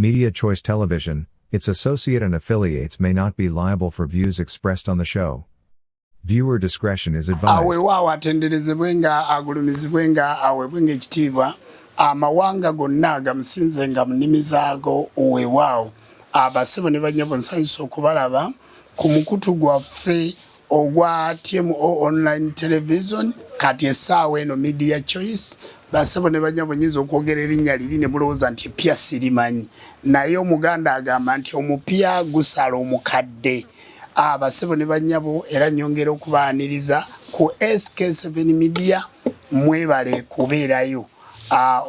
Media Choice Television, its associate and affiliates may not be liable for views expressed on the show. Viewer discretion is advised. Awe wawa atenderezebwenga agulumizibwenga awebwenga ekitiibwa amawanga gonna agamusinzenga mu nnimi zaago weewaawo abasibo ne bannyabo nsanyusa okubalaba ku mukutu gwaffe ogwa TMO online television kati essaawa eno Media Choice basibo ne bannyabo nyiza okwogera erinnya liri ne mulowooza nti epya sirimanyi naye omuganda agamba nti omupya gusala omukadde abasibo ne bannyabo era nyongera okubaaniriza ku SK7 Media mwebale kubeerayo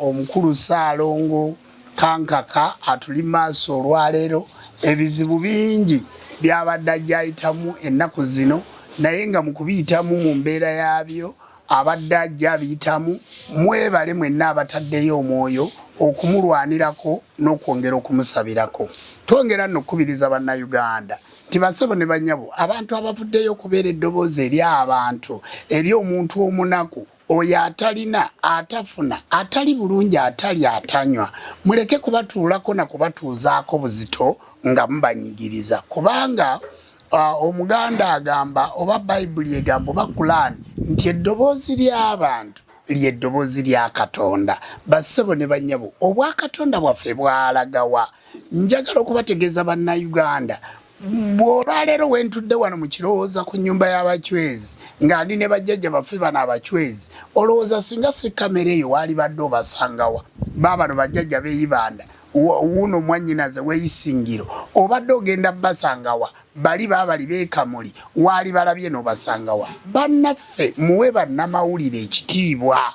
omukulu Ssaalongo kankaka atuli maaso olwaleero ebizibu bingi byabadde ajjayitamu ennaku zino naye nga mu kubiyitamu mu mbeera yaabyo abadde ajja abiyitamu mwebale mwenna abataddeyo omwoyo okumulwanirako n'okwongera okumusabirako twongera nno okukubiriza bannayuganda tibasebo ne bannyabo abantu abavuddeyo okubeera eddoboozi eri abantu eri omuntu omunaku oyo atalina atafuna atali bulungi atali atanywa muleke kubatuulako na kubatuuzaako buzito nga mubanyigiriza kubanga omuganda agamba oba bayibuli egamba oba Qur'an nti eddoboozi ly'abantu ly'eddoboozi lya Katonda basebo ne bannyabo obwakatonda bwaffe bwalagawa njagala okubategeeza bannayuganda bw'olwaleero wentudde wano mu kirowooza ku nnyumba y'abachwezi ng'andi ne bajjajja baffe bano abachwezi olowooza singa si kamera eyo waali badde obasangawa baabano bajjajja beeyibanda wuno mwannyinaze weeyisingiro obadde ogenda basangawa bali baabali beekamuli waali balabye n'obasangawa bannaffe muwe bannamawulire ekitiibwa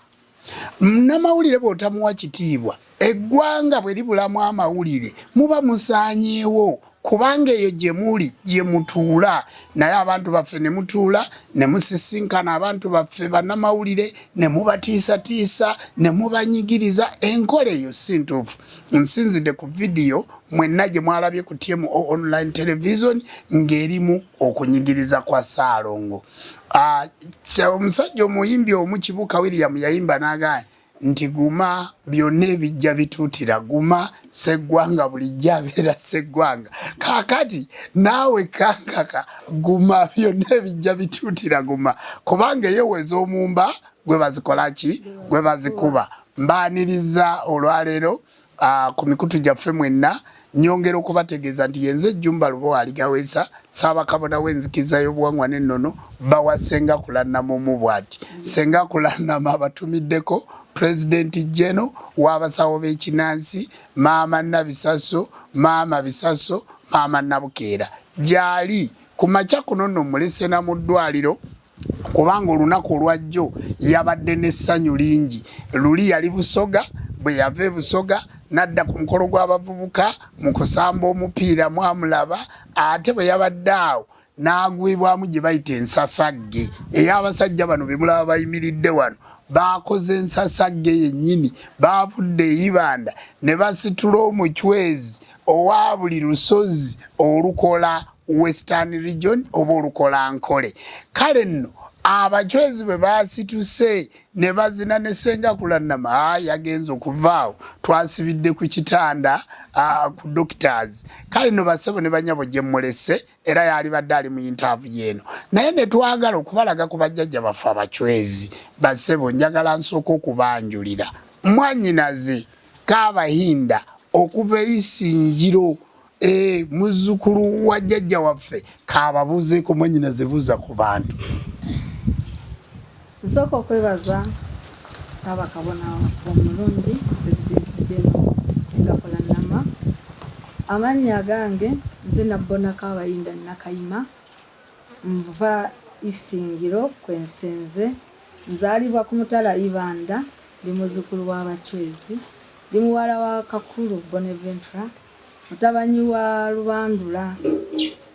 munnamawulire bw'otamuwa kitiibwa eggwanga bwe libulamu amawulire muba musaanyeewo kubanga eyo gye muli gye mutuula naye abantu baffe ne mutuula ne musisinkana abantu baffe bannamawulire ne mubatiisatiisa ne mubanyigiriza enkola eyo si ntuufu nsinzidde ku vidiyo mwenna gye mwalabye ku TMO online television ng'erimu okunyigiriza kwa Ssaalongo omusajja omuyimbi omu Kibuuka William yayimba n'agamba nti guma byonna ebijja bituutira guma seggwanga bulijjo abeera seggwanga kaakati naawe kankaka guma byonna ebijja bituutira guma kubanga eyoweza omumba gwe bazikolaki gwe bazikuba mbaaniriza olwaleero ku mikutu gyaffe mwenna nyongera okubategeeza nti yenze Jjumba Lubo aligaweesa Ssaabakabona w'enzikiza y'obuwangwa n'ennono bawa Ssenga Kulannama bw'ati Ssenga Kulannama abatumiddeko President General w'abasawo b'ekinnansi maama Nabisaso maama Bisaso maama Nabukeera gyali ku makya kuno nno mulese na mu ddwaliro kubanga olunaku olwajjo yabadde n'essanyu lingi luli yali Busoga bwe yava e Busoga nadda ku mukolo gw'abavubuka mu kusamba omupiira mwamulaba ate bwe yabadde awo n'agwibwamu gye bayita ensasagge ey'abasajja bano be mulaba bayimiridde wano bakoze ensasagge yennyini baavudde eyibanda ne basitula omuchwezi owa buli lusozi olukola Western Region oba olukola Nkole kale nno abachwezi bwe basituse ne bazina ne Ssenga Kulannama yagenza okuvaawo twasibidde ku kitanda ku doctors kale no basebo ne banyabo gye mulese era yali badde ali mu interview eno naye ne twagala okubalaga ku bajjajja baffe abachwezi basebo njagala nsooka okubanjulira mwannyinaze Kaabahinda okuva eisingiro muzzukulu wa jjajja waffe kaababuuzeeko mwannyinaze buuza ku bantu nsooka okwebaza Kabakabona omulungi Pulezidenti General Ssenga Kulannama amannya gange nze Nabbona Kaabayinda Nakayima nva Isingiro kwensenze nzaalibwa ku Mutala Ibanda ndi muzzukulu w'abachwezi ndi muwala wa Kakulu Bonaventura mutabanyi wa Lubandula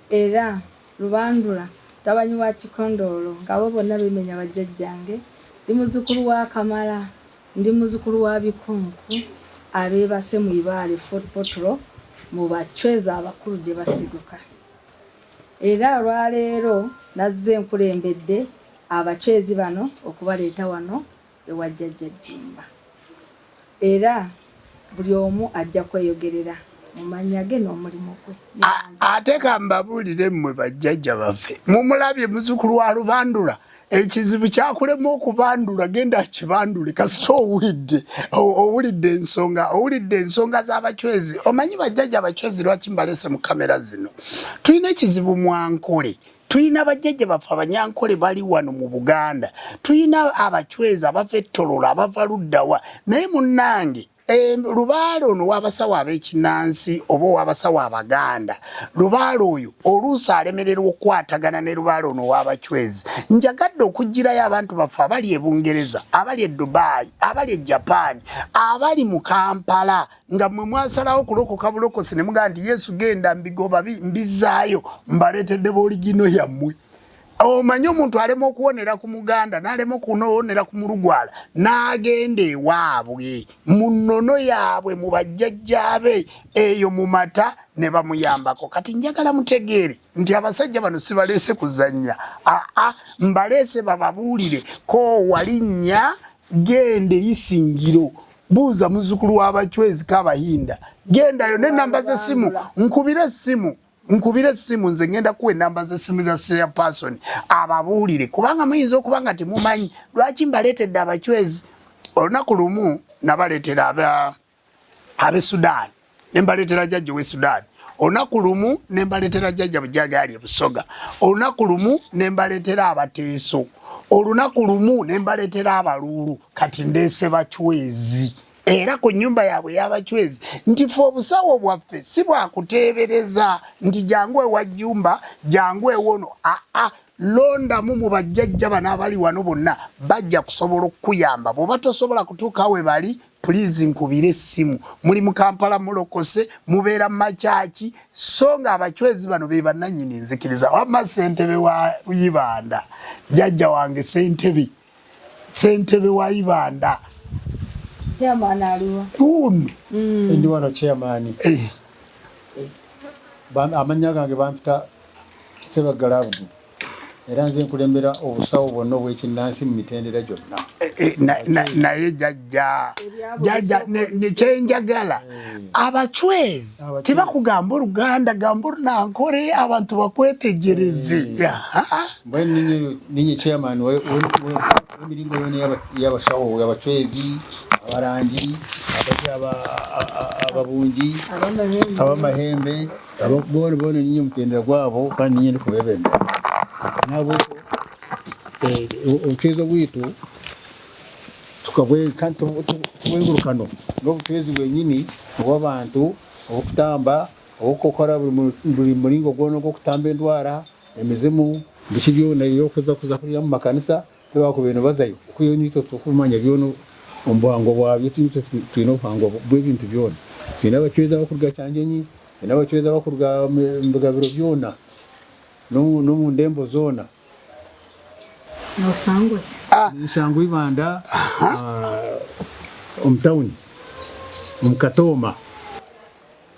era Lubandula tabanyi wa Kikondolo ngabo bonna bemenya bajjajjange ndi muzzukulu wa Kamala ndi muzzukulu wa Bikunku abeebase mu Ibaale Fort Potro mu bachwezi abakulu gye basiguka era olwaleero nazze nkulembedde abachwezi bano okubaleeta wano ewa Jjajja Jjumba era buli omu ajja kweyogerera mumanyage n'omulimu gwe. Ate kambabulire mmwe bajjajja baffe mumulabye muzzukulu wa Lubandula ekizibu kyakulema okubandula genda kibandule kasita owulidde ensonga z'abachwezi. Omanyi bajjajja abachwezi lwaki mbalese mu kamera zino tulina ekizibu mwankole. Tuyina bajjajja baffe abanyankole bali wano mu Buganda. Tuyina abachwezi abava ettolola abava luddawa naye munnange Lubaalo ono w'abasawo ab'ekinnansi oba ow'abasawo Abaganda Lubaalo oyo oluusi alemererwa okukwatagana ne Lubaalo ono w'abachwezi. Njagadde okugirayo abantu baffe abali e Bungereza abali e Dubai abali e Japan abali mu Kampala nga mmwe mwasalawo kulokoka bulokosi ne mugamba nti Yesu genda mbigoba mbizaayo mbaleetedde b'oligino yammwe. Omanyi omuntu alema okuwonera ku Muganda n'alema okuwonera ku Mulugwala n'agenda ewaabwe mu nnono yaabwe mu bajjajjaabe eyo mu mata ne bamuyambako. Kati njagala mutegeere nti abasajja bano sibaleese kuzannya mbaleese bababuulire ko walinnya genda Isingiro buuza muzzukulu w'abachwezi k'Abahinda gendayo n'ennamba z'essimu nkubire essimu nze ngenda kuwa ennamba z'essimu za chairperson ababuulire kubanga muyinza okuba nga temumanyi lwaki mbaleetedde abachwezi. Olunaku lumu nabaleetera ab'e Sudan ne mbaleetera jjajja w'e Sudan. Olunaku lumu ne mbaleetera jjajja Bujaga ali e Busoga. Olunaku lumu ne mbaleetera Abateeso. Olunaku lumu ne mbaleetera Abaluulu. Kati ndeese bachwezi era ku nnyumba yaabwe y'abachwezi nti fe obusawo bwaffe si bwakuteebereza nti jangu ewa jjumba jangu ewono londamu mu bajjajja bano abali wano bonna bajja kusobola okukuyamba. Bw'oba tosobola kutuuka we bali please nkubire essimu. Muli mu Kampala mulokose mubeera mu makyaki so nga abachwezi bano be bannannyini nzikiriza. Wamma ssentebe wa Ibanda jjajja wange ssentebe wa Ibanda chairman aliwa ndi wano chairman amanya gange bampita Sebagalabu era nze nkulembera obusawo bwonna obw'ekinnansi mu mitendera gyonna naye jjajja ne kyenjagala abachwezi tebakugamba Oluganda gamba Olunankole abantu bakwetegereze. mbwe ninye chairman w'emiringo yonna y'abasawo y'abachwezi abarangi ababungi abamahembe boona ninye mutendera gwabo kandi ninye ndikubebembera nabwe obuchwezi bwitu tukabwengurukano n'obuchwezi bwenyini obw'abantu obukutamba obukukora buli mulingo gwona ogw'okutamba endwara emizimu biki byona eby'okuza kulya mu makanisa tebakubeno bazayo okuyo nito tukumanya byono ombwango bwabyo tulina obuhango bw'ebintu byona. Tulina abachwezi abakuruga Kyanjenyi, tulina abachwezi abakuruga mu bigabiro byona no mu ndembo zona Nsangwe Ibanda omutawuni omukatoma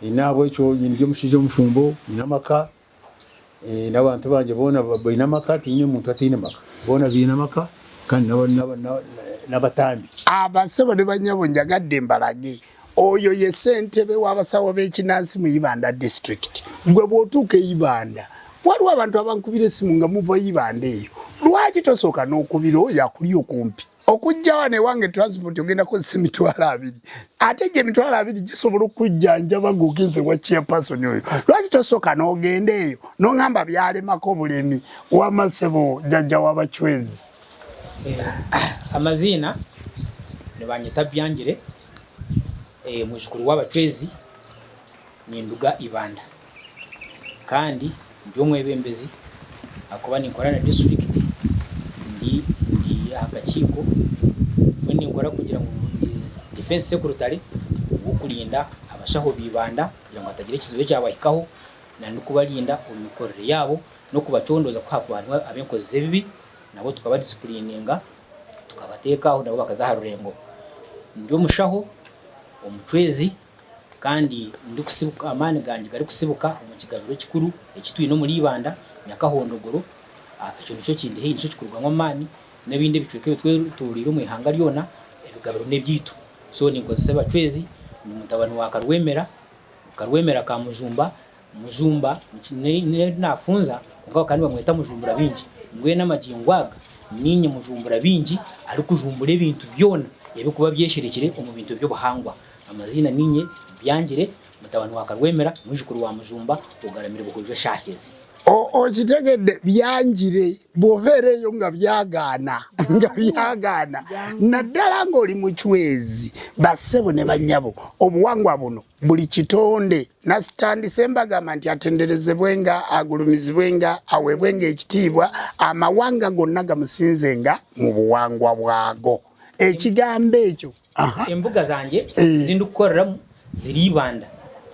inabo ekyo nyini by'omushijo omufumbo inamaka n'abantu banje bona baina amaka tiine muntu atiine maka bona biina amaka kandi n'abatambi abasabo ne banyabo njagadde mbalage oyo ye ssentebe w'abasawo b'ekinnansi mu Ibanda district. Gwe bw'otuuka Ibanda waliwo abantu abankubira essimu nga muva Ibanda eyo lwaki tosooka n'okubira oyo akuli okumpi okujja wano ewange transport ogenda kozesa emitwalo 2 ate gye emitwalo 2 gisobola okujjanjaba ng'ogenze wa chairperson oyo lwaki tosooka n'ogenda eyo n'oŋŋamba byalemako obulemi w'amasebo jjajja w'abachwezi. Amazina ne banyita Byanjire mwishukuru w'abachwezi ninduga Ibanda kandi ndi omwebembezi akuba ninkorana district ndi akakiiko mwe nkora kugira ngo defense secretary okulinda abashaho b'Ibanda kugira ngo hatagira ekizibu kyabahikaho na ndikubalinda omukorere yabo no kubacondoza kuhabwa abenkozi z'ebibi nabo tukaba disciplininga tukabateekaho nabo bakazaharurengo. Ndi omushaho omuchwezi kandi ndi kusibuka amaani gange gari kusibuka mu kigabiro kikuru ekitwino muri Ibanda Nyakahondogoro ekyo nico kindi he nico kikurwamo amaani n'ebindi bicweke turiro mu ihanga lyona ebigabiro n'ebyitu so ninkozesa abachwezi ni mutabani wa Olw'Embeera karwemera ka mujumba nafunza ngo kandi bamwita mujumbura bingi ngwe n'amagingwaga ninye mujumbura bingi ari kujumbura ibintu byona yabikuba byesherekere mu bintu byo buhangwa amazina ninye byangire mutabani wakarwemera mwijukuru wa mujumba ugaramire bukoje shahezi kitegedde byangire bovereyo nga byagana naddala ng'oli mu kiwezi bassebo ne bannyabo obuwangwa buno buli kitonde nasitandise embagamba nti atenderezebwenga agulumizibwenga aweebwenga ekitiibwa amawanga gonna gamusinzenga mu buwangwa bwago ekigambo ekyo embuga zanjye zindukukoreramu ziri ibanda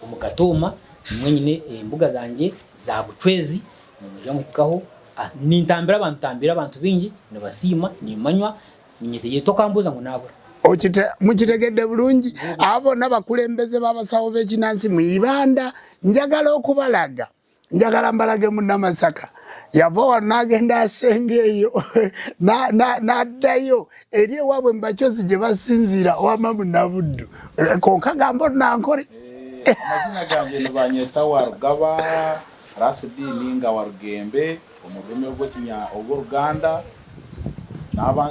omukatoma mwenyine embuga zanjye za bucwezi mujya mukaho nintambira abantu bingi nabasima nimanywa ninyeteye tokambuza ngo nabura mukitegedde bulungi abo n'abakulembeze b'abasawo b'ekinansi mu ibanda njagala okubalaga njagala mbalage mu Namasaka yava wano n'agenda asenge eyo n'addayo eri ewaabwe mu Bacozi gye basinziira owama mu Nabuddu konka gambo nankole amazina gange nibanyeta Warugaba Rasidi ninga Warugembe omurumi ogw'Oluganda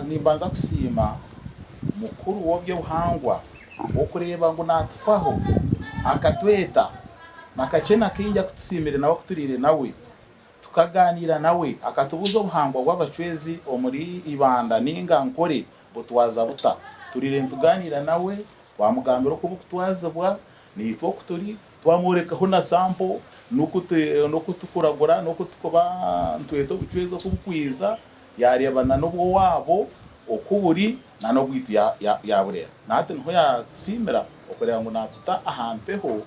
nimbanza kusiima mukuru w'obyo buhangwa okureba ngo natufaho akatweta nakachena kinja kutusimire nawe kuturire nawe tukaganira nawe akatubuza obuhangwa bw'abacwezi omuri ibanda ninga nkore butwaza buta turire tuganira nawe twamugambira ko butwazabwa nitwo kuturi twamurekaho na sample nuko tukuragura nuko tukoba ntweto bucwezo kubukwiza yarebana n'ubwo wabo okuburi nano bwitu ya burera nate nho yasimira okorera ngo natuta ahampeho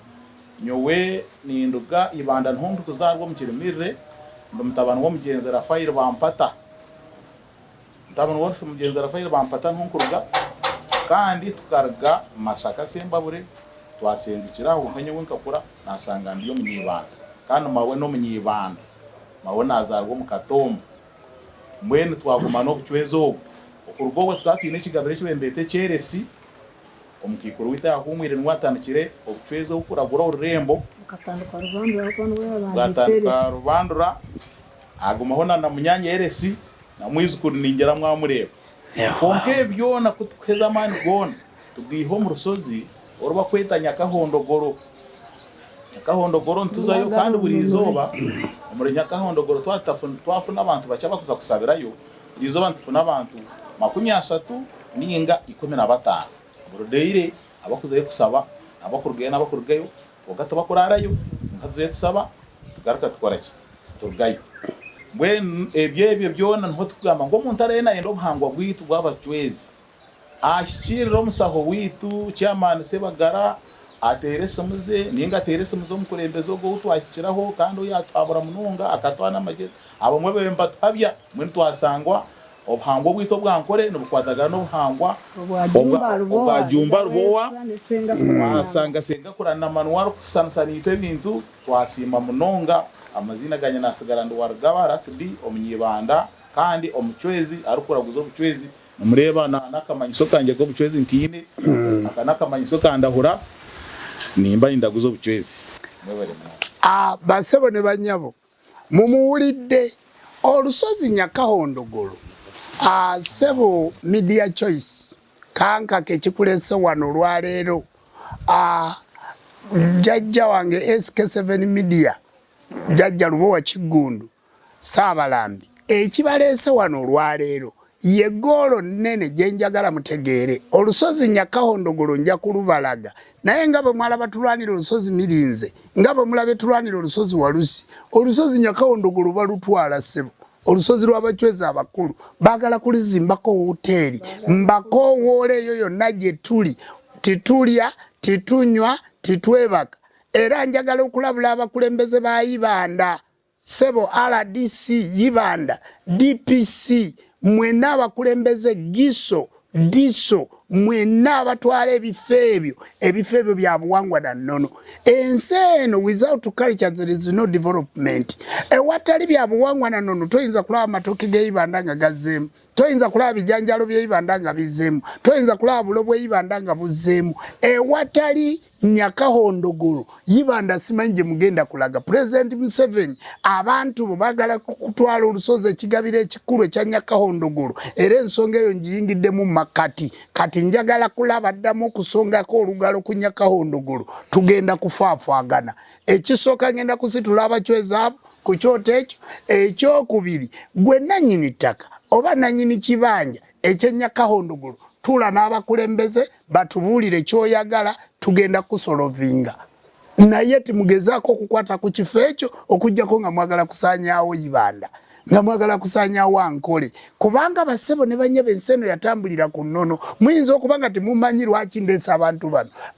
nyowe ninduga ibanda ntundu kuzarwo mu kirimire ndumutabana wo mugenzera fayire bampata ndabona wo mugenzera fayire bampata nkunkuruga kandi tukarga Masaka Sembabure twasengukiraho nkanyewe nkakura nasanga ndiyo munyibanda kandi mawe no munyibanda mawe nazarwo mu Katombo mwene twaguma no bucwezo okurugobwe twatwine kigabire cy'Olw'Embeera cyeresi omukikuru wita yakumwire nwatanukire obucwezo ukuragura urembo ukatanduka rubandura agumaho na munyanya yeresi na mwizukuru ningera mwamureba konke byona kutkeza mani gona tugiho mu rusozi oruba kweta Nyakahondogoro ntuzayo kandi buri izoba muri Nyakahondogoro twafuna abantu bacha bakuza kusabirayo buri izoba ntufuna abantu 30 ninga 15 burudeire abakuzayo kusaba abakurugayo ogato bakurarayo nkazuye tusaba tugaruka tukoraki turugayo bwen ebyebyo byona nho tukugamba ngo umuntu arena endo buhangwa bwitu bw'abacwezi ashikirira omusaho witu chairman Sebagara aterese muze ninga aterese muzo Omukulembeze ogwo twashikiraho kandi yatwabura mununga akatwana amagezi abamwe bemba tabya mwe twasangwa obuhangwa bwito bwankore nobukwataga n'obuhangwa obwajumba rubowa asanga senga kurana manual kusansanito ebintu twasima munonga amazina ganye nasigara ndo Warugaba Rasidi omunyibanda kandi omucwezi arukuraguza obucwezi mureba nakamanyiso kanje ko bucwezi nkine akanakamanyiso kandahura nimba indaguzo bucwezi basebo ne banyabo mumuwulidde olusozi Nyakahondogoro sebo media choice kanka kekikulese wano lwaleero Jjajja wange SK7 media Jjajja Lubowa Kigundu Saabalambi ekibalese wano lwaleero ye golo nene jenjagala mutegeere olusozi Nyakahondogoro nja kulubalaga naye nga bwe mwalaba tulwanira olusozi Mirinze nga bwe mulabe tulwanira olusozi Walusi olusozi Nyakahondogoro balutwala sebo olusozi lw'abacwezi abakulu bagala kulizimbako hoteli mbakoowoole eyo yonna gye tuli titulya titunywa titwebaka era njagala okulabula abakulembeze ba Ibanda sebo RDC Ibanda DPC mwena abakulembeze Giso Diso mwena abatwala ebifo ebyo bya buwangwa na nnono ensi eno without culture there is no development ewatali bya buwangwa na nnono toyinza kulaba amatoke g'Ibanda nga gazzeemu toyinza kulaba bijanjalo by'Ibanda nga bizzeemu toyinza kulaba bulo bw'Ibanda nga buzzeemu ewatali Nyakahondogoro yibanda simanyi gye mugenda kulaga President Museveni abantu bo bagala kutwala olusozi ekigabiro ekikulu ekya Nyakahondogoro era ensonga eyo ngiyingiddemu makati kati njagala kulaba ddamu okusongako olugalo ku Nyakahondogoro tugenda kufaafaagana ekisooka ngenda kusitula abachweza ku kyoto ekyo ekyokubiri gwe nannyini ttaka oba nannyini kibanja ekyennyakahondogoro tula n'abakulembeze batubuulire kyoyagala tugenda kusolovinga naye timugezaako okukwata ku kifo ekyo okujjako nga mwagala kusaanyaawo ibanda nga mwagala kusaanyaawo ankole kubanga bassebo ne banyebe ensi eno yatambulira ku nnono muyinza okuba nga temumanyi lwaki ndeesa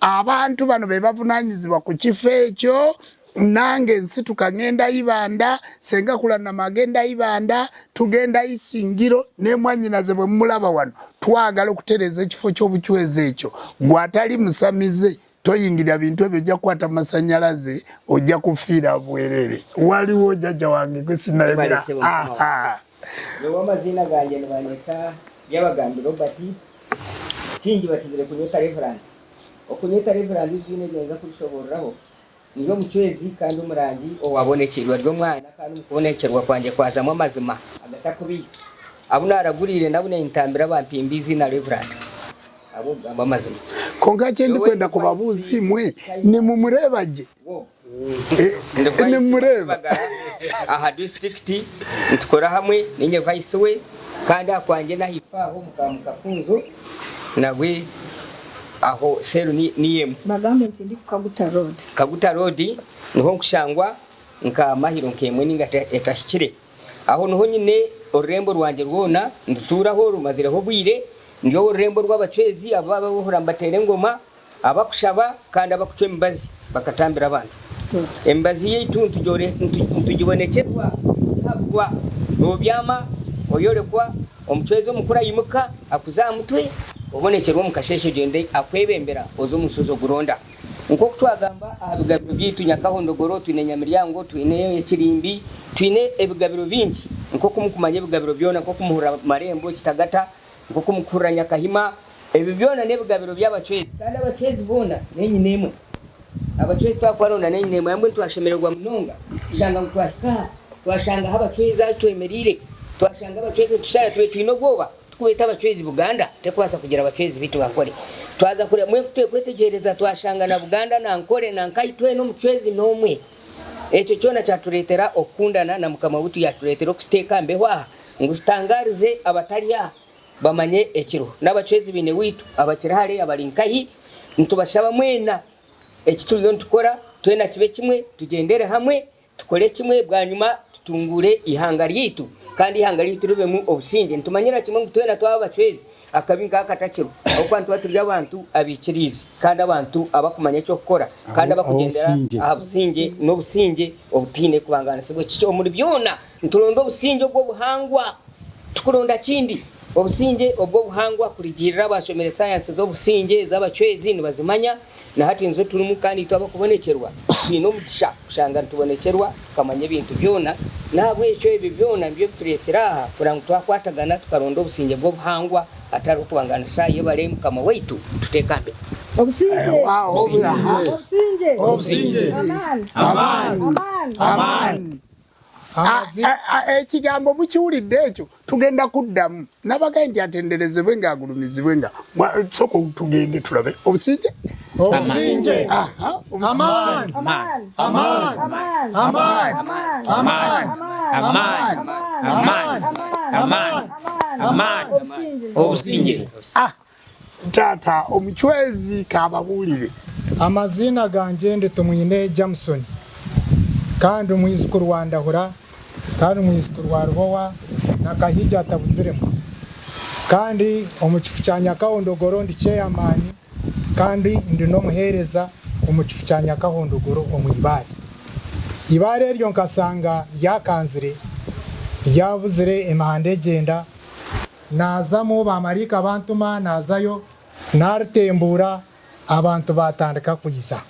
abantu bano be bavunaanyizibwa ku kifo ekyo nange nsituka ngenda ibanda senga kulana magenda ibanda tugenda isingiro ne mwanyinaze bwe mulaba wano twagala okutereza ekifo ky'obuchweze ekyo gwatali musamize toyingira bintu ebyo ojja kukwata masanyalaze ojja kufiira bwerere waliwo jjajja wange gwe sinayebera amazina gange ne banyeta byabagambi Robert kingi batizire kunyeta reverend okunyeta reverend zine genza kulishoboreraho niyo muchwezi kandi umurangi owabonekerwa ry'omwana kandi mukonekerwa kwanje kwazamu amazima agatakubi abuna aragurire nabune intambira bampimbizi na reverend abo amazima konga cyende kwenda kubabuzi mwe ni mumurebaje ni mureba aha district ntukora hamwe ninye vice we kandi akwanje nahifaho mukafunzo nagwe aho seru niyemu bagambe nti ndi Kaguta Road niho nkushangwa nka mahiro nkemwe ninga etashikire aho niho nyine orurembo rwanje rwona nduturaho rumazireho bwire ndiyo ururembo rw'abacwezi ababa bohora mbatere ngoma abakushaba kandi abakucwe mbazi bakatambira abantu embazi yitu ntugibonekerwa habwa nobyama oyorekwa omucwezi omukura yimuka akuzamutwe obonekerwa mukasheshe gende akwebembera ozo musozo guronda nko kutwagamba abigabiro byitu Nyakahondogoro twine Nyamiryango twine Ekirimbi twine ebigabiro bingi nko kumukumanya ebigabiro byona nko kumuhura marembo Kitagata nko kumukura Nyakahima ebi byona nebigabiro by'abacwezi kandi abacwezi bona nenyinemwe abacwezi twakwaronda nenyinemwe yamwe twashemererwa munonga shanga mutwashika twashanga abacwezi atwemerire twashanga abacwezi tushaya twino bwoba kubeta abacwezi Buganda tekwasa kugira abacwezi bitu bakore twaza kure mwe kwetegereza twashanga na Buganda na nkore na nkaitwe no mucwezi nomwe ekyo cyona cyaturetera okundana na mukama butu yaturetera okuteka mbehwa ngustangarize abataliya bamanye ekiro n'abacwezi bine witu abakirahare abalinkahi ntubashaba mwena ekituliyo ntukora twena kibe kimwe tugendere hamwe tukore kimwe bwanyuma tutungure ihanga ryitu kandi ihanga ryitu ribemu obusinge ntumanyira kimwe ngutwena twabacwezi akabinka akatakiro okwantu baturya abantu abikirizi kandi abantu abakumanya cyo gukora kandi abakugendera abusinge n'obusinge obutine kubangana sibwe kicho muri byona nturondo obusinge bwo buhangwa tukuronda kindi obusinge obwo buhangwa kurigirira abashomere science zo businge z'abacwezi nibazimanya na hati nzo turimu kandi twabakubonekerwa bino mutisha kushanga tubonekerwa kamanye bintu byona nabwe icyo ibi byona byo tureseraha kuranga twakwatagana tukaronda obusinge bwo buhangwa atari kubangana sayo baremu kama weitu tutekambe obusinge aman ekigambo mukiwulidde ekyo tugenda kuddamu nabaga nti atenderezebwe ng'agulumizibwe nga soko tugende tulabe obusinge obusinge taata omuchwezi kababuulire amazina ganje ndi tumwine Jameson kandi umwizukuru wa Ndahura kandi umwizukuru wa Rubowa na Kahija atabuziremo kandi omukifu cya Nyakahondogoro ndi chairman kandi ndi no muhereza omukifu cya Nyakahondogoro omwibari ibare ryo nkasanga yakanzire yabuzire emahande genda nazamo bamarika abantuma nazayo nartembura abantu batandika kuyiza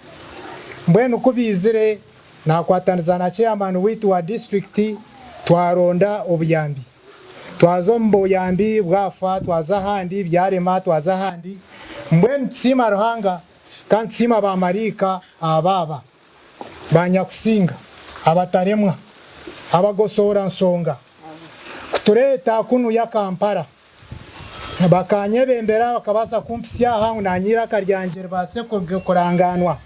mbwenu kubizire nakwataniza na chairman witu wa district twaronda obuyambi twazo mbuyambi bwafa twaza handi byarema twaza handi mbwenu tsima ruhanga kandi sima bamarika ababa banyakusinga abataremwa abagosora Nsonga kutureta kunu ya Kampala bakanyebembera bakabasa kumpsya hangu na nyira karyangire base kuranganwa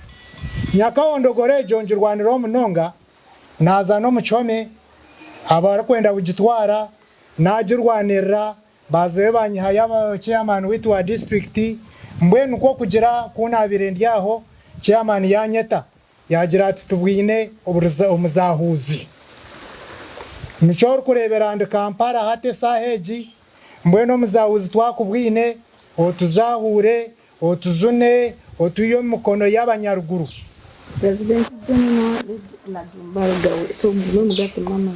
nyakawondogore jonjirwanira omunonga naza no muchome abarakwenda bugitwara najirwanira baze banyihaya chairman witwa district mbwenu ko kugira kunabire ndyaho chairman yanyeta yagira ati tubwine omuzahuzi michor kurebera ande Kampala hate saheji mbwenu omuzahuzi twakubwine otuzahure otuzune otuyo mukono y'abanyaruguru President General la Jumbarga so mugate mama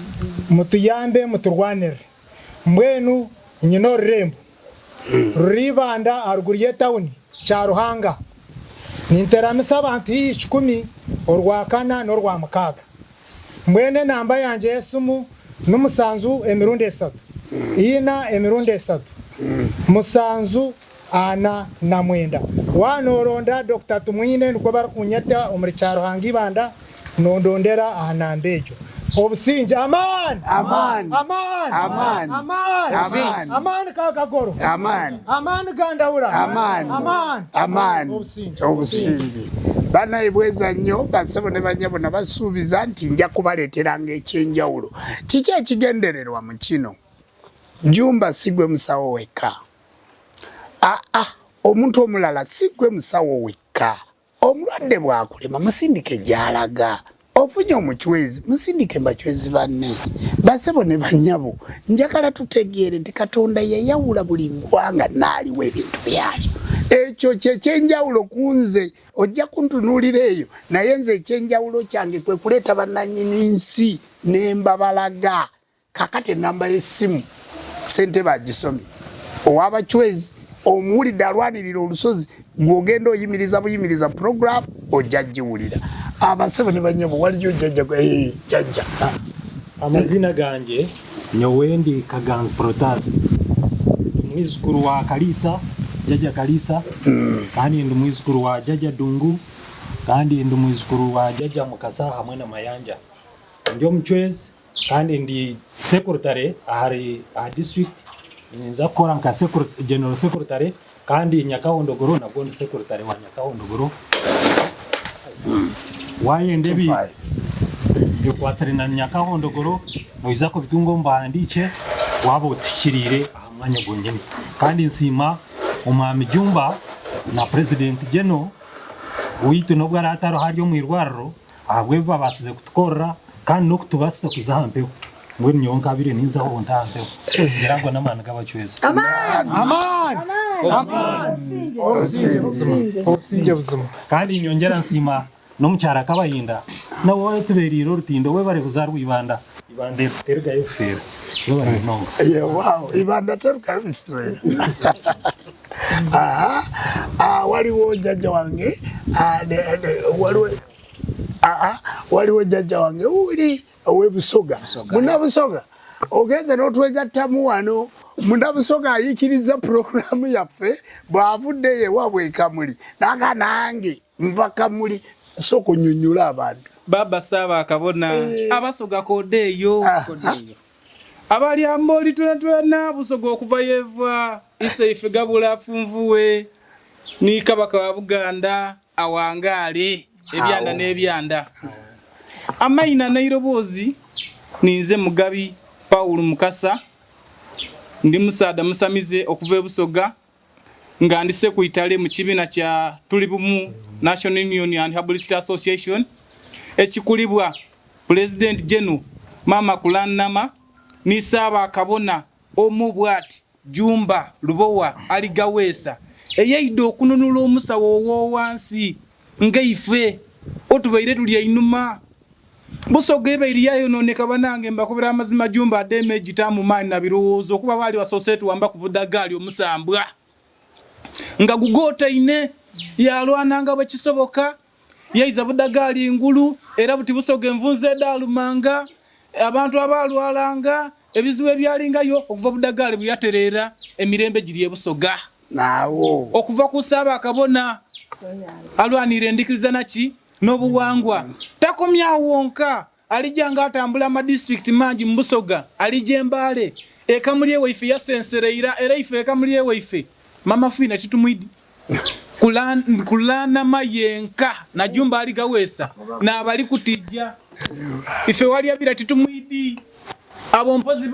mutuyambe muturwanire mbwenu nyino rembo ribanda arguriye town cha Ruhanga ninteramisa abantu 10 orwakana norwa mukaga mbwene namba yanje yesumu numusanzu emirundi 3 ina emirundi 3 musanzu ana na mwenda wanoronda Dr. Tumwine nuko barakunyeta omuri cha Ruhanga ibanda nondondera ahanambejo obusinja aman Aman. aman Aman. aman Aman. aman kakagoro Aman. aman gandaura Aman. aman Aman. obusinji bana ibweza nnyo basebo ne banyabo nabasuubiza nti nja kubaleteranga ekyenjawulo kiki ekigendererwa mu kino Jumba sigwe musawo weka omuntu omulala sigwe musawo weka omulwadde bwakulema musindike gyalaga ofunye omuchwezi musindike mbachwezi banne basebo ne banyabo njagala tutegeere nti Katonda yayawula buli ggwanga naaliwo ebintu byali ekyo kyekyenjawulo kunze ojja kuntunuulira eyo naye nze ekyenjawulo kyange kwe kuleeta bannannyini nsi nembabalaga kakati enamba y'essimu sente bagisomye owabachwezi omuwulidde alwanirira olusozi gwogenda oyimiriza buyimiriza program ojja giwulira abasebo ne banyabo waliyo Jjajja amazina ganje nyowendi Kaganzi Protas mwizukuru wa Kalisa Jjajja Kalisa kandi ndi mwizukuru wa Jjajja Dungu kandi ndi mwizukuru wa Jjajja Mukasa hamwe na Mayanja ndio mchwezi kandi ndi secretary ahari district nza kora nka general secretary kandi Nyakahondogoro na bond secretary wa Nyakahondogoro waye ndebi yokwasari na Nyakahondogoro noiza ko bitungo mbandiche wabo tukirire ahamwanya gongene kandi nsima umwami Jumba na president General witu nobwo arataro haryo mu irwarro ahubwo babasize kutukora kandi no kutubasa kuzahampeho mwe myonka abire ninza ho ntampeho ngirango namana gabachweza aman aman obusinje buzima kandi nyongera nsima no mucyara kabayinda na wowe tuberiro rutindo we bare kuzarwa ibanda terga yofera yo bare nonga wow ibanda terga yofera waliwo Jjajja wange waliwo Jjajja wange uli owebusoga Munnabusoga ogenze n'otwegattamu wano Munnabusoga ayikiriza programu yaffe bwavudde yeewabwe Kamuli naga nange nva Kamuli soko kunyunyula abantu baba saba akabona abasoga kodeyo abali amboli twena busoga okuva yeva isaife gabula funvuwe ni kabaka wa Buganda awangale ebyanda n'ebyanda amayina nairobozi ninze Mugabi Paul Mukasa ndi musada musamize okuva ebusoga nga ndise ku Itale mu kibina kya tulibumu National Union and Herbalist Association ekikulibwa President General Mama Kulanama ni saba akabona omubwati Jumba Lubowa aligawesa eyaido okununula omusawo wo wansi ngeife otubaire tuli einuma busoga ebeiri yayo noneka banange mbakubira amazima Jumba damage tamu mani na birozo kuba bali wa society wamba kubudagali omusambwa nga gugota ine yalwananga bakisoboka yaiza budagali ngulu era buti busoga envunze dalumanga abantu abalwalanga ebiziwe byalingayo okuva budagali buyaterera emirembe giriye busoga naawo okuva ku Ssaaba Kabona alwanira endikiriza naki n'obuwangwa takomyawo wonka alijja ng'atambula amadistrict mangi mu Busoga alijja Embaale ekamuli ewaife yasensereira era ife ekamuli ewaife mama fina titumwidi kulana mayenka na jumba aligaweesa n'abali kutijja ife wali abira titumwidi abo mpozi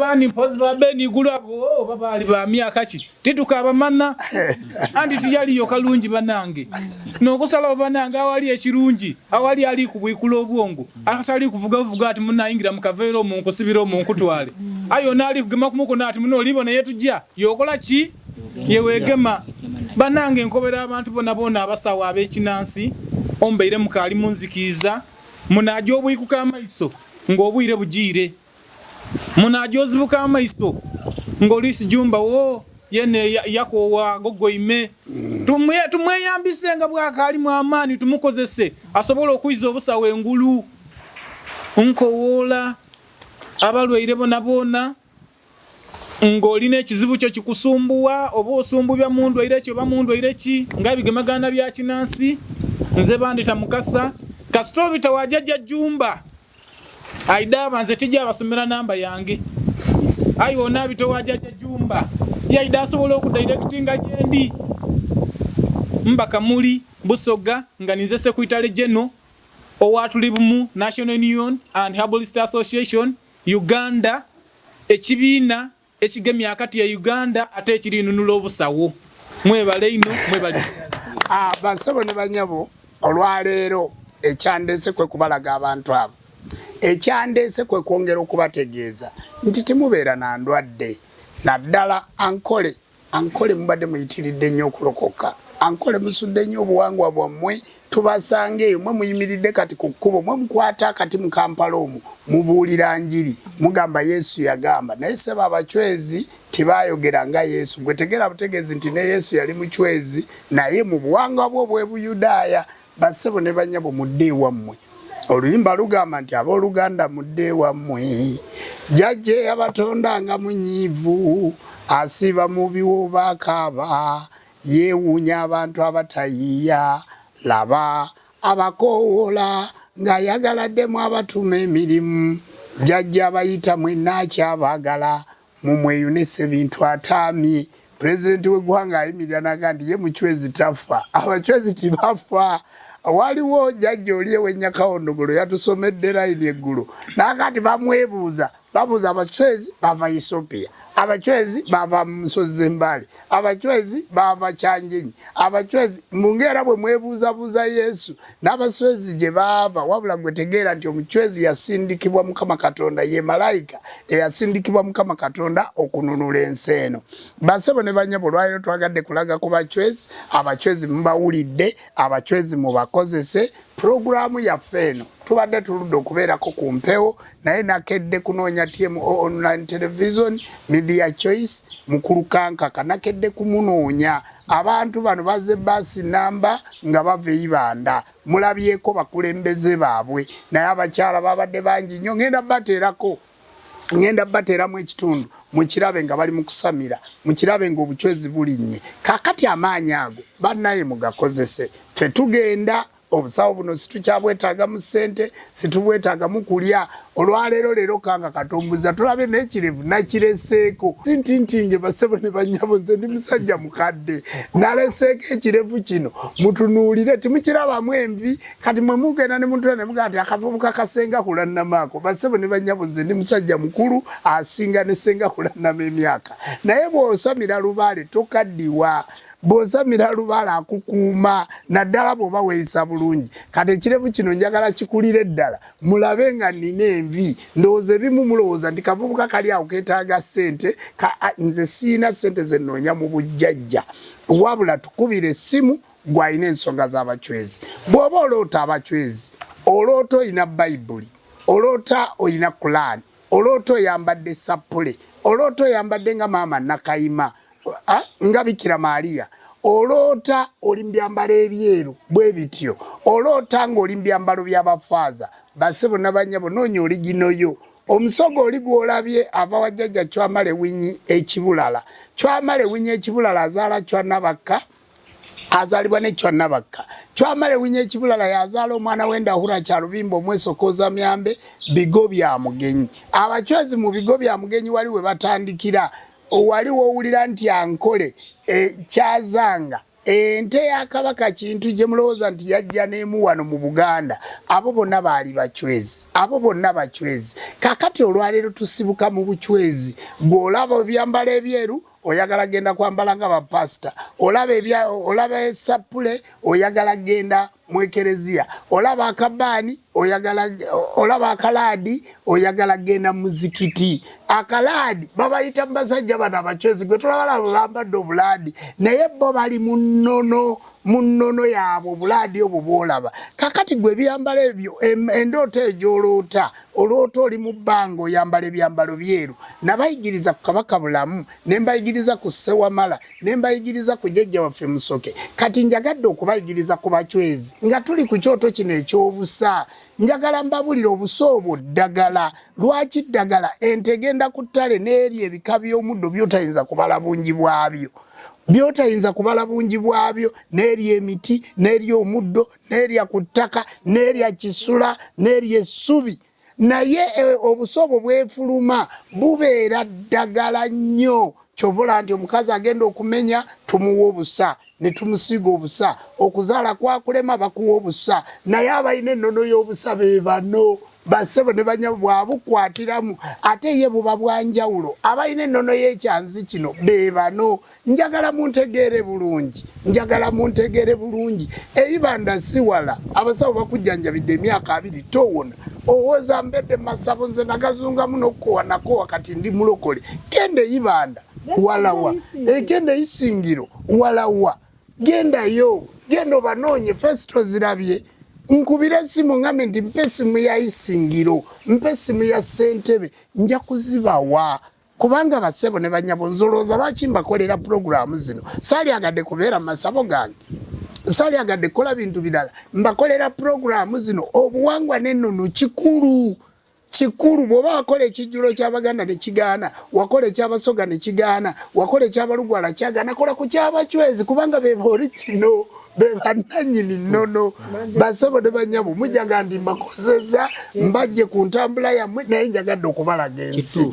babeni igulu abo babaali ba myaka ki titukabamana andi tiyaliyo kalungi banange n'okusala banange awali ekirungi awali ali kubwikula obwongo atali kuvuga ati munayingira mu kaveero mu nkusibiro mu nkutwale ayo nali kugema kumuko ati muno libona yetujja yokola ki yewegema banange nkobera abantu bona abasawo abekinansi ombeire mukali munzikiza munajo obwikuka amaiso ng'obwire bugire munajozibuka amaiso ng'olisi jumba wo yene yakowa gogoime tumweyambise nga bwakali mu amaani tumukozese asobola okwiza obusawo Engulu nkowola abalwaire bona ng'olina ekizibu kyo kikusumbuwa oba osumbubya mu ndwaire ekyo oba mu ndwaire ki nga bigemagana bya kinansi nze bandita Mukasa kasito bitawa Jjajja jumba aidaba nze tijja abasomera namba yange ayo nabitowa Jjajja jumba yaida asobola okudirectinga gyendi mbaka muli Busoga nga nize Secretary General owatulibumu National Union and Herbalist Association Uganda ekibiina ekigemya akati ya Uganda ate ekirinunula obusawo mwebale ino mwebale basabo ne banyabo olwaleero ekyandese kwe kubalaga abantu abo ekyandese kwe kwongera okubategeeza nti timubeera na ndwadde naddala ankole mubadde muyitiridde nnyo okulokoka ankole musudde nnyo obuwangwa bwammwe tubasange mwe muyimiridde kati ku kkubo mwe mukwata akati mu Kampala omwo mubuulira njiri mugamba Yesu yagamba naye seba abachwezi tibayogera nga Yesu gwe tegera butegeezi nti ne Yesu yali muchwezi naye mu buwangwa bwo bwe Buyudaaya basebo ne banyabo mudde wammwe oluyimba lugamba nti abooluganda mudde wammwe Jjajja yabatonda nga munyiivu asiba mu biwo bakaba yeewuunya abantu abatayiya laba abakoowola ng'ayagaladdemu abatuma emirimu Jjajja abayita mwenna akyabaagala mumweyunisa ebintu ataamye pulezidenti w'eggwanga ayimirira n'agamba nti ye muchwezi tafa abachwezi tibafa waliwo Jjajja oli ew'Ennyakawondogolo yatusomedde layini eggulu n'akati babuuza abachwezi bava Ethiopia abachwezi bava Musozi z'Embale abachwezi bava Kyanjenyi abachwezi mungera bwe mwebuuzabuuza Yesu n'abaswezi gye baava wabula gwe tegeera nti omuchwezi yasindikibwa Mukama Katonda ye malayika eyasindikibwa Mukama Katonda okununula ensi eno basebo ne banyabo lwaliro twagadde kulaga ku bachwezi abachwezi mubawulidde abachwezi mubakozese programu yaffe eno tubadde tuludde okubeerako ku mpewo naye nakedde kunoonya TMO online television media choice mukulu kankaka nakedde kumunoonya abantu bano bazze baasi namba nga bava Ibanda mulabyeko bakulembeze baabwe naye abakyala babadde bangi nnyo ngenda bateeramu ekitundu mukirabe nga bali mu kusamira mukirabe nga obuchwezi bulinnye kakati amaanyi ago bannaye mugakozese ffe tugenda obusawo buno situkyabwetaaga mu ssente situbwetaaga mu kulya olwaleero kanga katombuza tulabe n'ekirevu nakireseeko sintintinge basebo ne banyabo nze ndi musajja mukadde naleseeko ekirevu kino mutunuulire timukirabamu envi kati mwe mugenda ne mutula ne mugaa nti akavubuka kasenga kulannamaako basebo ne banyabo nze ndi musajja mukulu asinga ne senga kulannama emyaka naye bw'osamira lubaale tokaddiwa bw'osamira lubaala akukuuma naddala bw'oba weeyisa bulungi kati ekirevu kino njagala kikulire ddala mulabe nga nnina envi ndowooza ebimu mulowooza nti kavubuka kali awo keetaaga ssente nze siina ssente ze nnoonya mu bujjajja wabula tukubira essimu gw'alina ensonga z'abachwezi bw'oba oloota abachwezi oloota oyina bayibuli oloota oyina kulaani oloota oyambadde sappule oloota oyambadde nga maama Nakayima nga Bikira Maria olota oli mbyambalo ebyeru bwe bityo olota ng'oli mbyambalo by'abafaaza basebo n'abanyabo noonya oliginoyo omusogo oli gwolabye ava wa Jjajja Chwamale Winyi ekibulala. Chwamale Winyi ekibulala azaala Chwanabakka, azalibwa ne Chwanabakka. Chwamale Winyi ekibulala yazaala omwana w'Endahura Kyalubimba M.i.S.O Koza Myambe bigo bya Mugenyi. Abachwezi mu bigo bya Mugenyi wali we batandikira, wali wowulira nti ankole kyazanga ente ya Kabaka Kintu gye mulowooza nti yajja n'emu wano mu Buganda. Abo bonna baali bachwezi, abo bonna bachwezi. Kakati olwaleero tusibuka mu buchwezi, bw'olaba ebyambalo ebyeru oyagala genda kwambala nga bapasita, olaba esapule oyagala genda mu ekereziya, olaba akabaani olaba akalaadi oyagala genda mu muzikiti. Akalaadi babayita mu basajja bano abachwezi gwe tulabala bambadde obulaadi, naye bo bali mu nnono yaabwe obulaadi obwo bw'olaba. Kakati gwe ebyambalo ebyo endoota egy'oloota, oloota oli mu bbanga oyambala ebyambalo byeru. Nabayigiriza ku Kabaka Bulamu, ne mbayigiriza ku Ssewamala, ne mbayigiriza ku Jjajja waffe Musoke. Kati njagadde okubayigiriza ku bachwezi nga tuli ku kyoto kino eky'obusa. Njagala mbabulira obusa obwo ddagala. Lwaki ddagala? Ente genda ku ttale n'eri ebika by'omuddo by'otayinza kubala bungi bwabyo. Byotayinza kubala bungi bwabyo, n'eri emiti, n'eri omuddo, n'erya ku ttaka, n'erya kisula, n'eri essubi. Naye obusobo bwefuluma bubeera ddagala nnyo. Kyovula nti omukazi agenda okumenya tumuwa obusa, ne tumusiga obusa. Okuzaala kwakulema bakuwa obusa. Naye abalina ennono y'obusa be bano. Basebo ne banya bwabukwatiramu ate ye buba bwanjawulo. Abalina ennono y'ekyanzi kino be bano. Njagala muntegeere bulungi, njagala muntegeere bulungi. Eyibanda siwala abasawo bakujjanjabidde emyaka 2 towona. Owoza mbedde masabo nze nagazunga muno ko nako wakati ndi mulokole. Kende Eyibanda walawa, kende Isingiro walawa. Genda yo, gendo banoonye festo zirabye. Nkubira simu ngambe nti mpe simu ya Isingiro, mpe simu ya Ssentebe, nja kuzibawa. Kubanga basebo ne banyabo nzolooza lwaki mbakolera programu zino. Saali agadde kubeera masabo gange, saali agadde kola bintu birala, mbakolera programu zino. Obuwangwa n'ennono kikulu. Kikulu bw'oba wakola ekijjulo ky'Abaganda ne kigaana, wakola eky'Abasoga ne kigaana, wakola eky'Abalugwala kyagaana, kola ku ky'Abachwezi kubanga be original, be bannannyini nnono. Basebo ne banyabo mujaga ndi mbakozeza mbajje ku ntambula yammwe, naye njagadde okubalaga ensi.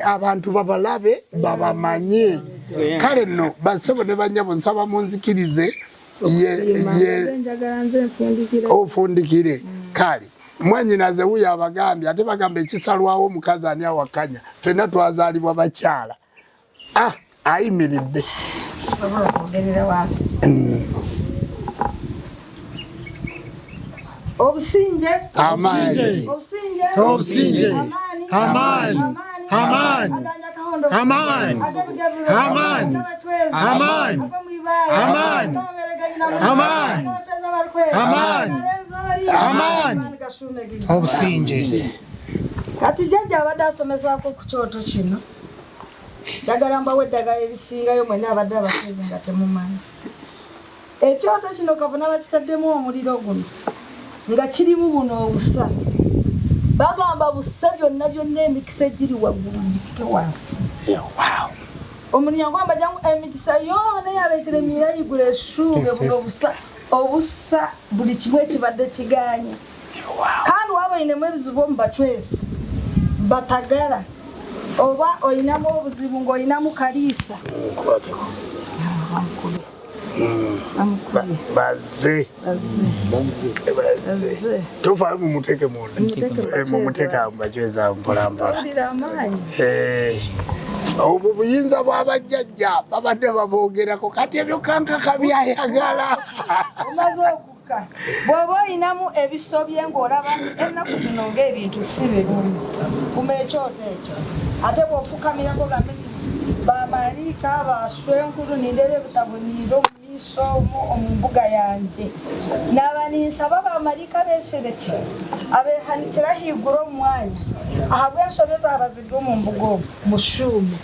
Abantu babalabe babamanye. Kale nno basebo ne banyabo nsaba munzikirize ofundikire. Kale mwanyinaze wuyo abagambye ate bagamba ekisalwawo omukazi ani awakanya, ffenna twazaalibwa bakyala. Ayimiridde obusinje amaanyi obusinje amaanyi amaanyi amaanyi amaanyi amaanyi amaanyi amaanyi amaanyi amaanyi obusinje. Kati Jjajja abadde asomesaako ku kyoto kino, njagala mbawe eddagala erisingayo mwenna abadde abachwezi nga temumanyi. Ekyoto kino kabona bakitaddemu omuliro guno nga kirimu buno obusa. Bagamba busa byonna byonna emikisa egiri waggulu gikike wansi. Omunyago amba jangu emikisa yona yaleetera mirayigula essuube buno obusa. Obusa buli kimu ekibadde kiganye. Kandi waba oyinemu ebizibu mu bachwezi batagala oba oyinamu obuzibu ng'oyinamu kaliisa baze tofaayo mumuteeke munda mumuteeka mubachweza mpolampola. Obwo buyinza bw'abajjajja babadde baboogerako, kati ebyo kankaka byayagala. omaze okukka bw'oba oyinamu ebisobye ng'olaba ennaku zino ng'ebintu si birungi kuma ekyoto ekyo, ate bw'ofukamirako gambe nti bamaliika baswenkulu nindeba ebutabuniire omumiiso omu mbuga yange n'abaninsaba bamaliika beesereke abeehanikira haiguru omwanya ahabw'ensobe zaabaziddwe mu mbuga omwo mu shuumu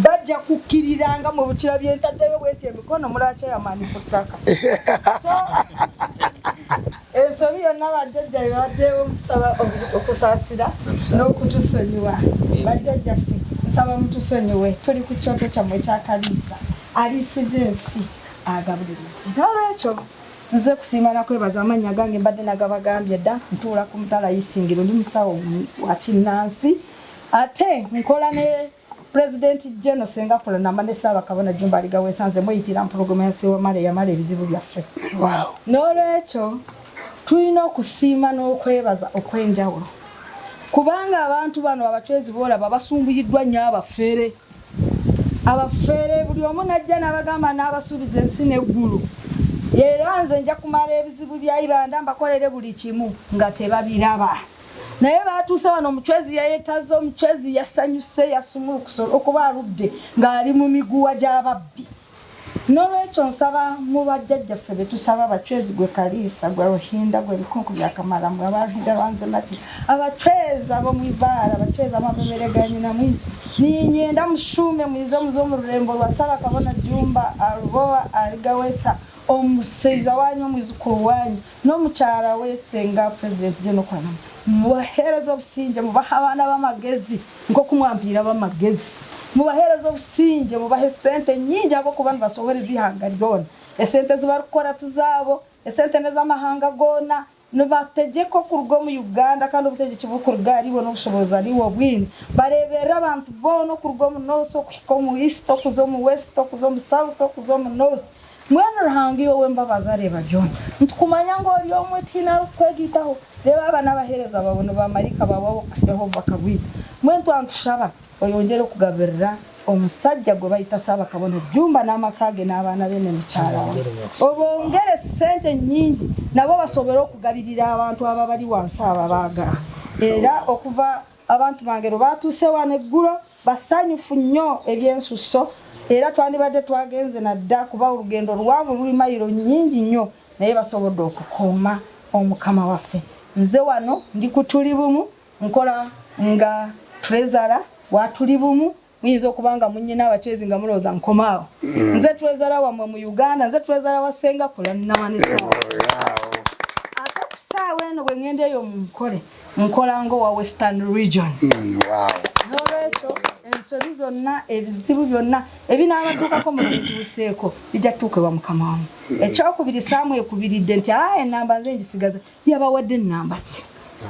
bajja kukkiriranga mu bukira byentaddeyo bweti emikono mulakya yamaani ku ttaka. Ensobi yonna bajjajja bebaddewo musaba okusaasira n'okutusonyiwa. Bajjajjaffe nsaba mutusonyiwe, tuli ku kyoto kyammwe ekya Kaliisa aliisiza ensi agabulirizi. N'olwekyo nze kusiima na kwebaza amannya gange mbadde nagabagambye dda, ntuula ku mutala Isingiro, ndi musawo wa Munnansi, ate nkola ne President General Senga kola namane Ssaabakabona Jjumba aligaweesa nze muyitira mpologoma yamala eyamala ebizibu byaffe. N'olwekyo tulina okusiima n'okwebaza okwenjawulo, kubanga abantu bano abachwezi boolaba basumbuyiddwa nnyo abafeere. Abafeere buli omu najja n'abagamba n'abasuubiza ensi n'eggulu. Era nze nja kumala ebizibu bya Ibanda mbakolere buli kimu nga tebabiraba. Naye batuuse wano omuchwezi yayeetaze, omuchwezi yasanyuse yasumulukuse okuba aludde ng'ali mu miguwa gy'ababbi. N'olwekyo nsaba mu bajjajjaffe be tusaba abachwezi gwe Kaliisa gwe Ruhinda gwe Bikunku bya Kamala mwe Abaruhinda lwanze nati abachwezi ab'omwibaala abachwezi amabebereganyi namwe ninyenda mushume mwize muzo mu Rulembo lwa Ssaabakabona Jjumba Alubowa aligaweesa omusaiza wanyu omwizukulu wanyu n'omukyala weesenga President General Kwanama mubaheereza obusinge mubaha abaana b'amagezi nk'okumwampiira b'amagezi, mubaheereza obusinge mubahe sente nnyingi ab'okuba nibasobora ihanga lyona, esente zibarukukora tuzaabo, esente n'ez'amahanga goona nibategeka okuruga mu Uganda kandi obutegeki bukuruga aliwo n'obushobozi aliwo bwine bareberera abantu boona okuruga mu North okuhika mu East okuza mu West okuza mu South okuza mu North. Mwana ruhangi wowe mbabaza reba byona ntukumanya ngo oli omwe tina rukwegitaho reba abana bahereza babona bamarika babaho kuseho bakabwita mwentu antushaba oyongere okugaberera omusajja gwe bayita Ssaabakabona Jjumba n'amakage n'abaana bene mukyala obongere sente nnyingi nabo basobera okugabirira abantu aba bali wansi ababaagala. Era okuva abantu bangero batuuse wano eggulo basanyufu nnyo ebyensusso. Era twandibadde twagenze nadda kuba olugendo luwanvu luli mayiro nnyingi nnyo naye basobodde okukuuma omukama waffe. Nze wano ndi ku Tuli Bumu nkola nga treasurer wa Tuli Bumu, muyinza okubanga munnyina abachwezi nga mulowooza nkomaawo. Nze treasurer wammwe mu Uganda, nze treasurer wa Senga kola nnamanesa. Ate ku ssaawa eno bwe ngenda eyo munkole nkola ngo wa Western Region. N'olwekyo ensobi zonna ebizibu byonna ebinaabadduukako mu bituuseeko bijja tuukebwa mukama wamu. Ekyokubiri Saamu ekubiridde nti ennamba nze ngisigaza yabawadde ennamba ze.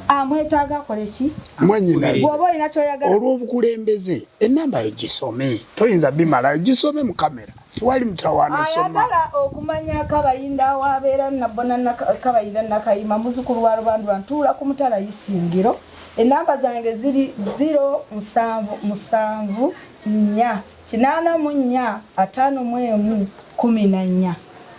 Amwetaaga akole ki? Mwennyinaze bw'oba olina kyoyagala olw'obukulembeze ennamba yo gisome, toyinza bimalayo gisome mu kamera tiwali mutawaana soma. Ayagala okumanya Kabayinda awabeera nabona Kabayinda Nakayima muzzukulu wa Lubandula ntuula ku mutala Isingiro. Ennamba zange ziri 0774845114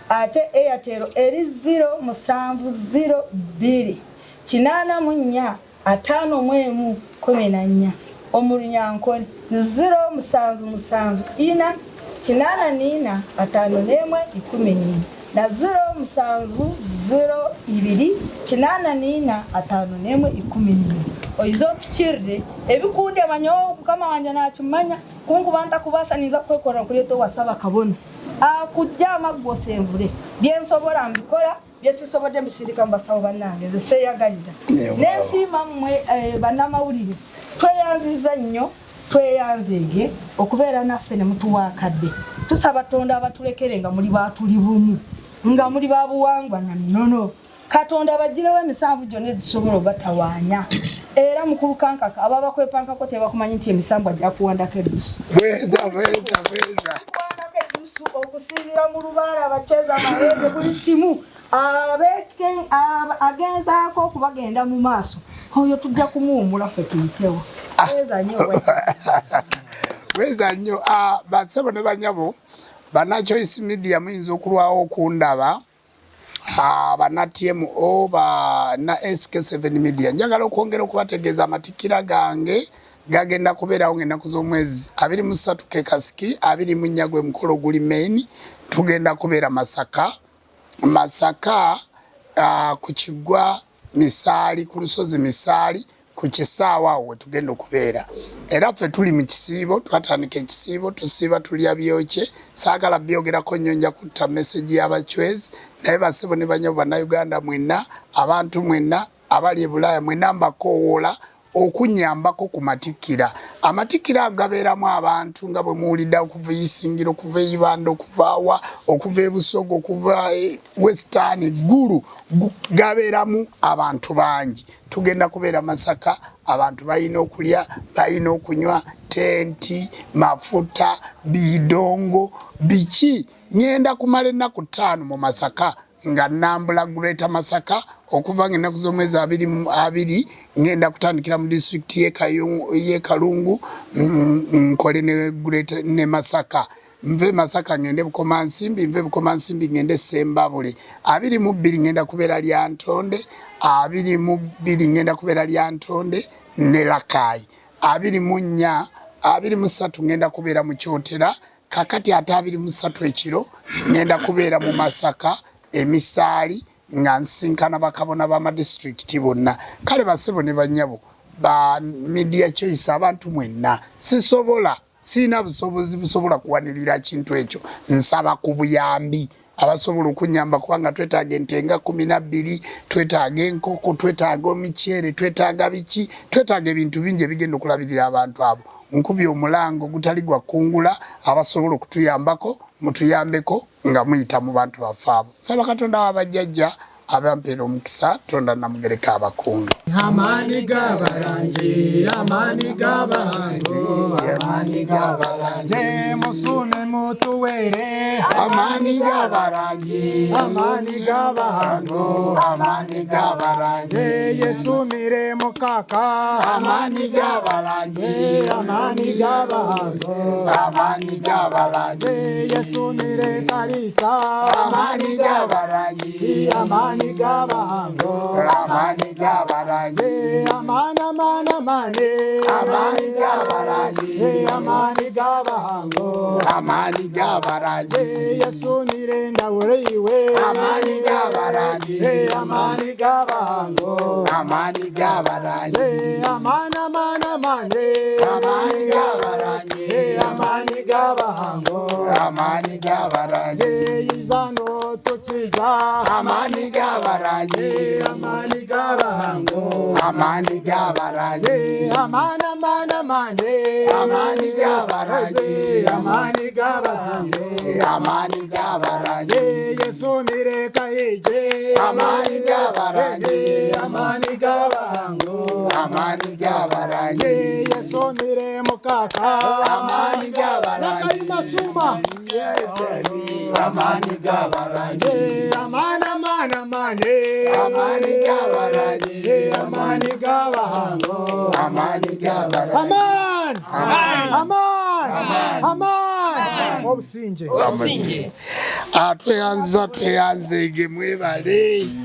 ate Airtel eri 0784545114 omulunyankole 0777484514 na 0702845414 oizo pikirre ebikundi amanyo mukama wanje nakimanya kunkubanta kubasaniza kwekora kuleto wa Ssaabakabona akujja amagwose envule byensobola mbikola byesisobodde mbisirika mbasawo bannange nze seeyagaliza n'ensiima mmwe bannamawulire tweyanziza nnyo tweyanzeege okubeera naffe ne mutuwaakadde tusaba Katonda abatulekere nga muli baatuli bumu nga muli babuwangwa na nnono Katonda bagirewo emisanvu gyonna egisobola obatawaanya. Era mukulu kankaka ababa kwepankako tebakumanyi nti emisanvu ajja kuwandako eddusu. Bweza. Kuwandako eddusu okusiibira mu lubaala abachwezi amawembe buli kimu agenzaako okubagenda mu maaso. Oyo tujja kumuwummula ffe tuyitewo. Weza nnyo. Bassebo ne banyabo bana Choice Media muyinza okulwawo okundaba. Bana TMO na SK7 Media njagala okwongera okubategeeza amatikira gange gagenda kubeerawo ng'ennaku z'omwezi 23 Kekasiki 24 gwe mukolo guli main tugenda kubeera Masaka ku Kigwa Misaali ku lusozi Misaali ku kisaawa awo we tugenda okubeera. Era ffe tuli mu kisiibo, twatandika ekisiibo, tusiiba tulya byokye, saagala byogerako nnyo nja kutta message y'abachwezi, naye basibo ne banyabo bannayuganda mwenna, abantu mwenna, abali e Bulaaya mwenna mbakoowoola okunyambako ku matikkira. Amatikkira agabeeramu abantu nga bwe muwulidde okuva Isingiro, okuva Ibanda, okuva okuva e Busoga, okuva Western, Gulu, gabeeramu abantu bangi. Tugenda kubeera Masaka, abantu balina okulya, balina okunywa, tenti, mafuta, bidongo, biki. Ngenda kumala ennaku 5 mu Masaka nga nambula Greater Masaka okuva ng'ennaku z'omwezi 22 ngenda kutandikira mu district y'e Kalungu nkole ne Masaka. Nve Masaka ngende Bukomansimbi, nve Bukomansimbi ngende Sembabule. 22 ngenda kubeera Lyantonde, 22 ngenda kubeera Lyantonde ne Lakai. 24 23 ngenda kubeera mu Kyotera, kakati ate 23 ekiro ngenda kubeera mu Masaka emisaali nga nsinkana bakabona ba district bonna. Kale basebo ne banyabo ba media choice abantu mwenna sisobola sina busobozi busobola kuwanirira kintu ekyo, nsaba ku buyambi abasobola okunyamba kubanga twetaaga entenga 12, twetaaga enkoko, twetaaga omuceere, twetaaga biki, twetaaga ebintu bingi ebigenda okulabirira abantu abo. Nkubye omulango gutali gwa kungula abasobola okutuyambako, mutuyambeko nga muyita mu bantu baffe abo. Saba Katonda wa Jjajja abampeera omukisa, Tonda namugereka abakungu. Amani gabaranje, amani gabango, amani gabaranje, musune mutuwere. Amani gabaranje, amani gabango, amani gabaranje, yesumire mukaka. Amani gabaranje, amani gabango, amani gabaranje, yesumire kalisa. Amani gabaranje, amani gabango, amani gabaranje, amana mana mane, amani gabaranje, amani gabango, amani gabaranje, yasumire ndawuriwe. Amani gabaranje, amani gabango, amani gabaranje, amana mana mane, amani gabaranje, amani gabango, amani gabaranje, izano tuchiza. Amani gabaranje, amani gabango, amani gabaranje, amana mana mane, amani gabaranje, amani gabaranje, amani gabaranje, yesumire kaije. Amani gabaranje, amani gabango, amani gabaranje, yesumire mukaka. Amani gabaranje, masuma. Amani gabaranje, amana mana mane, amani gabaranje, amani gabango, amani gabaranje. Aman, aman, aman, obusinje. Tweyanza tweyanze ge mwebale.